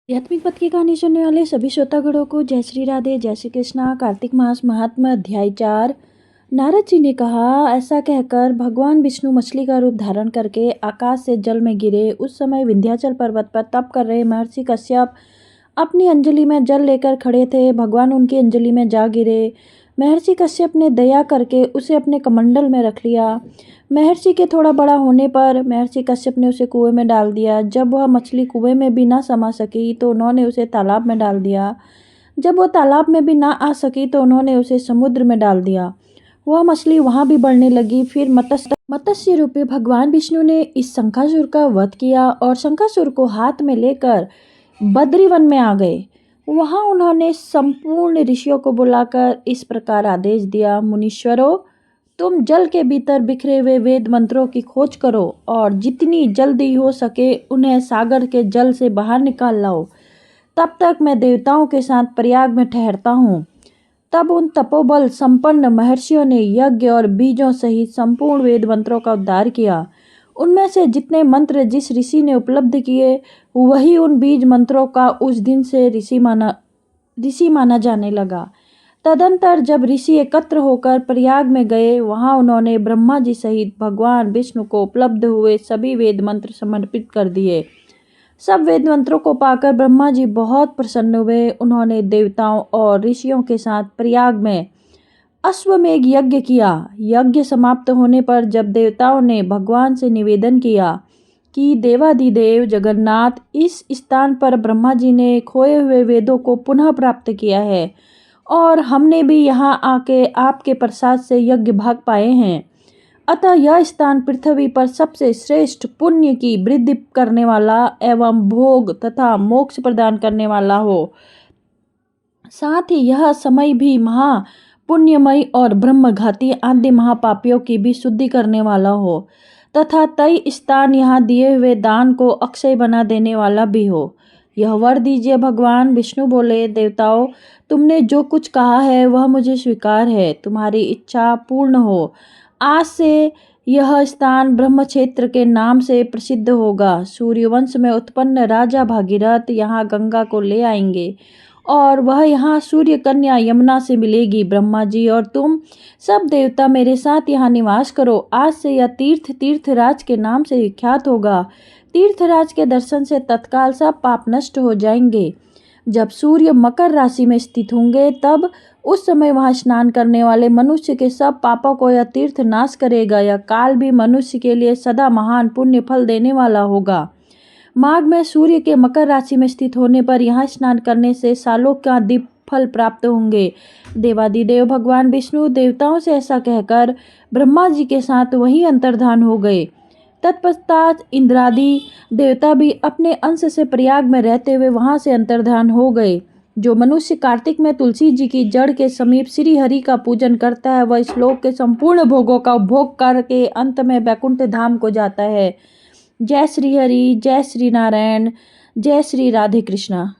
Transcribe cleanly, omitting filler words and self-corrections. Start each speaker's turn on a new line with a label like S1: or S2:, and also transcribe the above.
S1: आध्यात्मिक पथ की कहानी सुनने वाले सभी श्रोतागणों को जय श्री राधे, जय श्री कृष्णा। कार्तिक मास महात्म्य अध्याय 4। नारद जी ने कहा, ऐसा कहकर भगवान विष्णु मछली का रूप धारण करके आकाश से जल में गिरे। उस समय विंध्याचल पर्वत पर तप कर रहे महर्षि कश्यप अपनी अंजलि में जल लेकर खड़े थे। भगवान उनकी अंजलि में जा गिरे। महर्षि कश्यप ने दया करके उसे अपने कमंडल में रख लिया। महर्षि के थोड़ा बड़ा होने पर महर्षि कश्यप ने उसे कुएं में डाल दिया। जब वह मछली कुएं में भी ना समा सकी तो उन्होंने उसे तालाब में डाल दिया। जब वह तालाब में भी ना आ सकी तो उन्होंने उसे समुद्र में डाल दिया। वह मछली वहां भी बढ़ने लगी। फिर मत्स्य रूपी भगवान विष्णु ने इस शंखासुर का वध किया और शंखासुर को हाथ में लेकर बद्रीवन में आ गए। वहां उन्होंने संपूर्ण ऋषियों को बुलाकर इस प्रकार आदेश दिया, मुनीश्वरों, तुम जल के भीतर बिखरे हुए वेद मंत्रों की खोज करो और जितनी जल्दी हो सके उन्हें सागर के जल से बाहर निकाल लाओ। तब तक मैं देवताओं के साथ प्रयाग में ठहरता हूँ। तब उन तपोबल संपन्न महर्षियों ने यज्ञ और बीजों सहित संपूर्ण वेद मंत्रों का उद्धार किया। उनमें से जितने मंत्र जिस ऋषि ने उपलब्ध किए, वही उन बीज मंत्रों का उस दिन से ऋषि माना जाने लगा। तदंतर जब ऋषि एकत्र होकर प्रयाग में गए, वहां उन्होंने ब्रह्मा जी सहित भगवान विष्णु को उपलब्ध हुए सभी वेद मंत्र समर्पित कर दिए। सब वेद मंत्रों को पाकर ब्रह्मा जी बहुत प्रसन्न हुए। उन्होंने देवताओं और ऋषियों के साथ प्रयाग में अश्वमेघ यज्ञ किया। यज्ञ समाप्त होने पर जब देवताओं ने भगवान से निवेदन किया कि देवाधिदेव जगन्नाथ, इस स्थान पर ब्रह्मा जी ने खोए हुए वेदों को पुनः प्राप्त किया है और हमने भी यहाँ आके आपके प्रसाद से यज्ञ भाग पाए हैं। अतः यह स्थान पृथ्वी पर सबसे श्रेष्ठ पुण्य की वृद्धि करने वाला एवं भोग तथा मोक्ष प्रदान करने वाला हो। साथ ही यह समय भी महा पुण्यमय और ब्रह्मघाती आदि महापापियों की भी शुद्धि करने वाला हो तथा तय स्थान यहाँ दिए हुए दान को अक्षय बना देने वाला भी हो। यह वर दीजिए। भगवान विष्णु बोले, देवताओं, तुमने जो कुछ कहा है वह मुझे स्वीकार है। तुम्हारी इच्छा पूर्ण हो। आज से यह स्थान ब्रह्म क्षेत्र के नाम से प्रसिद्ध होगा। सूर्यवंश में उत्पन्न राजा भागीरथ यहाँ गंगा को ले आएंगे और वह यहाँ सूर्य कन्या यमुना से मिलेगी। ब्रह्मा जी और तुम सब देवता मेरे साथ यहाँ निवास करो। आज से यह तीर्थराज के नाम से विख्यात होगा। तीर्थराज के दर्शन से तत्काल सब पाप नष्ट हो जाएंगे। जब सूर्य मकर राशि में स्थित होंगे तब उस समय वहां स्नान करने वाले मनुष्य के सब पापों को यह तीर्थ नाश करेगा। यह काल भी मनुष्य के लिए सदा महान पुण्य फल देने वाला होगा। माघ में सूर्य के मकर राशि में स्थित होने पर यहाँ स्नान करने से सालों का दिव्य फल प्राप्त होंगे। देवादिदेव भगवान विष्णु देवताओं से ऐसा कहकर ब्रह्मा जी के साथ वहीं अंतर्धान हो गए। तत्पश्चात इंद्रादि देवता भी अपने अंश से प्रयाग में रहते हुए वहां से अंतर्धान हो गए। जो मनुष्य कार्तिक में तुलसी जी की जड़ के समीप श्री हरि का पूजन करता है, वह इस लोक के संपूर्ण भोगों का उपभोग करके अंत में वैकुंठ धाम को जाता है। जय श्री हरि, जय श्री नारायण, जय श्री राधे कृष्णा।